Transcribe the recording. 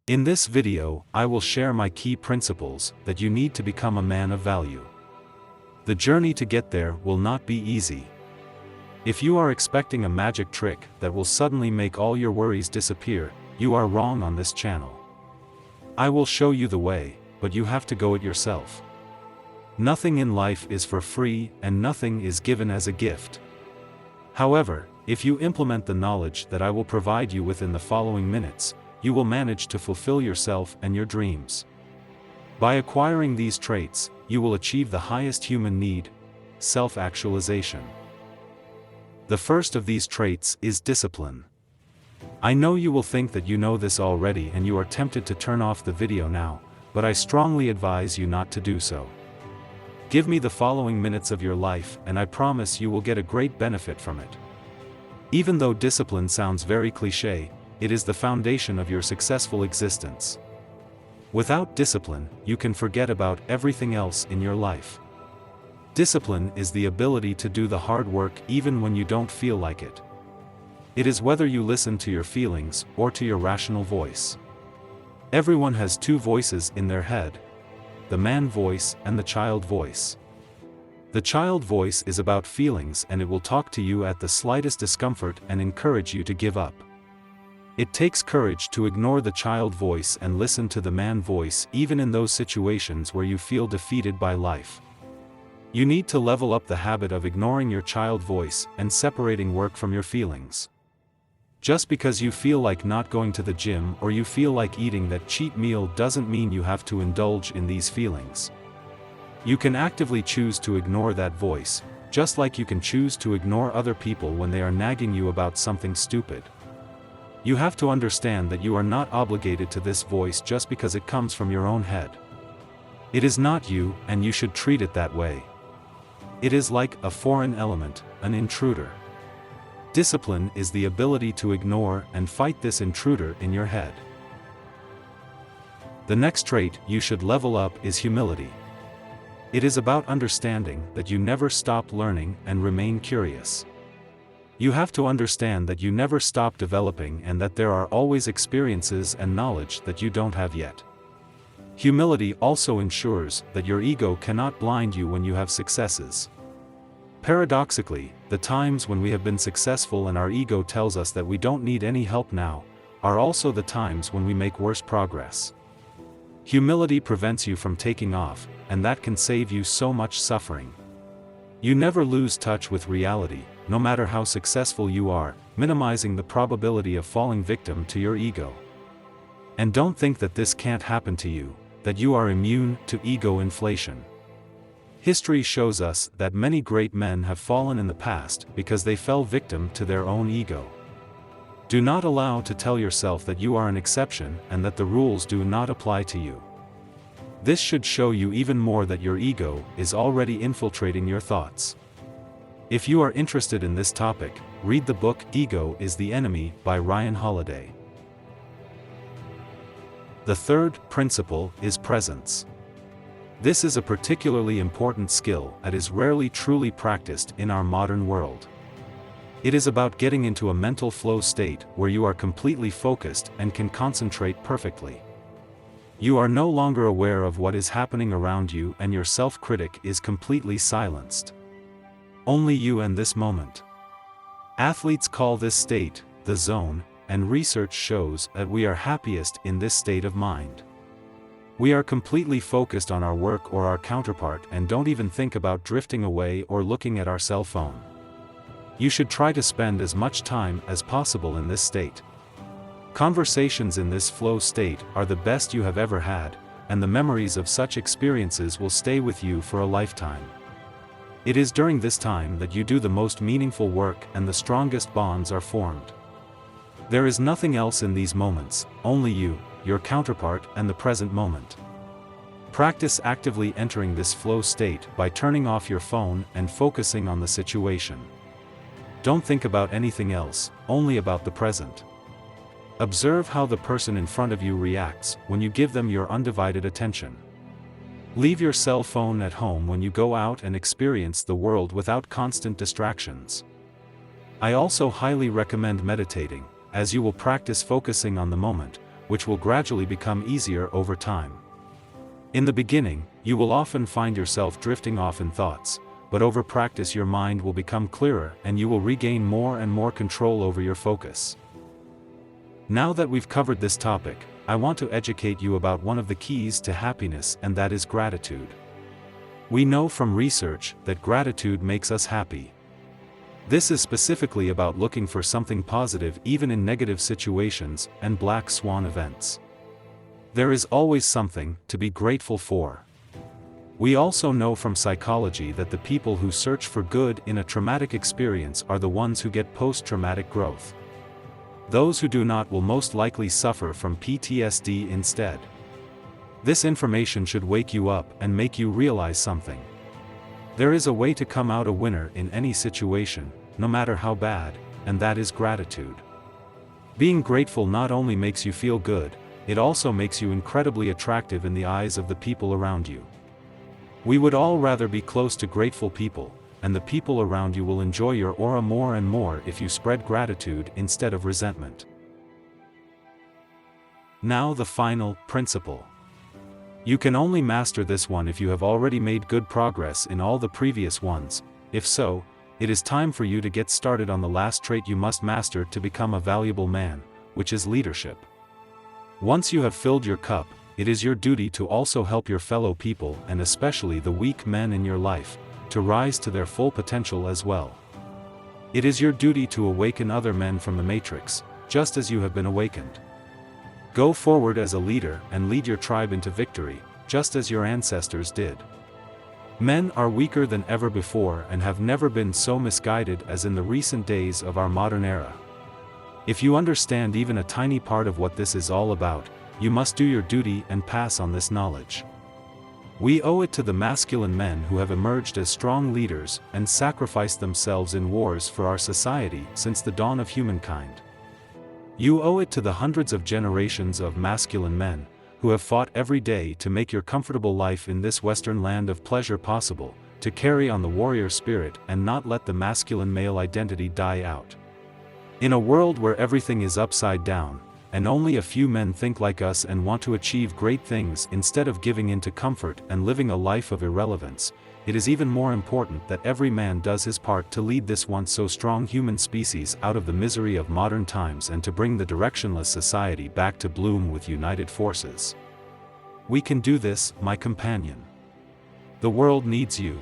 In this video, I will share my key principles that you need to become a man of value. The journey to get there will not be easy. If you are expecting a magic trick that will suddenly make all your worries disappear, you are wrong on this channel. I will show you the way, but you have to go it yourself. Nothing in life is for free, and nothing is given as a gift. However, if you implement the knowledge that I will provide you with in the following minutes, you will manage to fulfill yourself and your dreams. By acquiring these traits, you will achieve the highest human need, self-actualization. The first of these traits is discipline. I know you will think that you know this already and you are tempted to turn off the video now, but I strongly advise you not to do so. Give me the following minutes of your life and I promise you will get a great benefit from it. Even though discipline sounds very cliché, it is the foundation of your successful existence. Without discipline, you can forget about everything else in your life. Discipline is the ability to do the hard work even when you don't feel like it. It is whether you listen to your feelings or to your rational voice. Everyone has two voices in their head: the man voice and the child voice. The child voice is about feelings and it will talk to you at the slightest discomfort and encourage you to give up. It takes courage to ignore the child voice and listen to the man voice even in those situations where you feel defeated by life. You need to level up the habit of ignoring your child voice and separating work from your feelings. Just because you feel like not going to the gym or you feel like eating that cheat meal doesn't mean you have to indulge in these feelings. You can actively choose to ignore that voice, just like you can choose to ignore other people when they are nagging you about something stupid. You have to understand that you are not obligated to this voice just because it comes from your own head. It is not you, and you should treat it that way. It is like a foreign element, an intruder. Discipline is the ability to ignore and fight this intruder in your head. The next trait you should level up is humility. It is about understanding that you never stop learning and remain curious. You have to understand that you never stop developing and that there are always experiences and knowledge that you don't have yet. Humility also ensures that your ego cannot blind you when you have successes. Paradoxically, the times when we have been successful and our ego tells us that we don't need any help now, are also the times when we make worse progress. Humility prevents you from taking off, and that can save you so much suffering. You never lose touch with reality, no matter how successful you are, minimizing the probability of falling victim to your ego. And don't think that this can't happen to you, that you are immune to ego inflation. History shows us that many great men have fallen in the past because they fell victim to their own ego. Do not allow to tell yourself that you are an exception and that the rules do not apply to you. This should show you even more that your ego is already infiltrating your thoughts. If you are interested in this topic, read the book Ego is the Enemy by Ryan Holiday. The third principle is presence. This is a particularly important skill that is rarely truly practiced in our modern world. It is about getting into a mental flow state where you are completely focused and can concentrate perfectly. You are no longer aware of what is happening around you and your self-critic is completely silenced. Only you and this moment. Athletes call this state the zone, and research shows that we are happiest in this state of mind. We are completely focused on our work or our counterpart and don't even think about drifting away or looking at our cell phone. You should try to spend as much time as possible in this state. Conversations in this flow state are the best you have ever had, and the memories of such experiences will stay with you for a lifetime. It is during this time that you do the most meaningful work and the strongest bonds are formed. There is nothing else in these moments, only you, your counterpart, and the present moment. Practice actively entering this flow state by turning off your phone and focusing on the situation. Don't think about anything else, only about the present. Observe how the person in front of you reacts when you give them your undivided attention. Leave your cell phone at home when you go out and experience the world without constant distractions. I also highly recommend meditating, as you will practice focusing on the moment, which will gradually become easier over time. In the beginning, you will often find yourself drifting off in thoughts, but over practice your mind will become clearer and you will regain more and more control over your focus. Now that we've covered this topic, I want to educate you about one of the keys to happiness, and that is gratitude. We know from research that gratitude makes us happy. This is specifically about looking for something positive even in negative situations and black swan events. There is always something to be grateful for. We also know from psychology that the people who search for good in a traumatic experience are the ones who get post-traumatic growth. Those who do not will most likely suffer from PTSD instead. This information should wake you up and make you realize something. There is a way to come out a winner in any situation, no matter how bad, and that is gratitude. Being grateful not only makes you feel good, it also makes you incredibly attractive in the eyes of the people around you. We would all rather be close to grateful people, and the people around you will enjoy your aura more and more if you spread gratitude instead of resentment. Now the final principle. You can only master this one if you have already made good progress in all the previous ones. If so, it is time for you to get started on the last trait you must master to become a valuable man, which is leadership. Once you have filled your cup, it is your duty to also help your fellow people, and especially the weak men in your life, to rise to their full potential as well. It is your duty to awaken other men from the matrix, just as you have been awakened. Go forward as a leader and lead your tribe into victory, just as your ancestors did. Men are weaker than ever before and have never been so misguided as in the recent days of our modern era. If you understand even a tiny part of what this is all about, you must do your duty and pass on this knowledge. We owe it to the masculine men who have emerged as strong leaders and sacrificed themselves in wars for our society since the dawn of humankind. You owe it to the hundreds of generations of masculine men who have fought every day to make your comfortable life in this Western land of pleasure possible, to carry on the warrior spirit and not let the masculine male identity die out. In a world where everything is upside down, and only a few men think like us and want to achieve great things instead of giving in to comfort and living a life of irrelevance, it is even more important that every man does his part to lead this once so strong human species out of the misery of modern times and to bring the directionless society back to bloom with united forces. We can do this, my companion. The world needs you.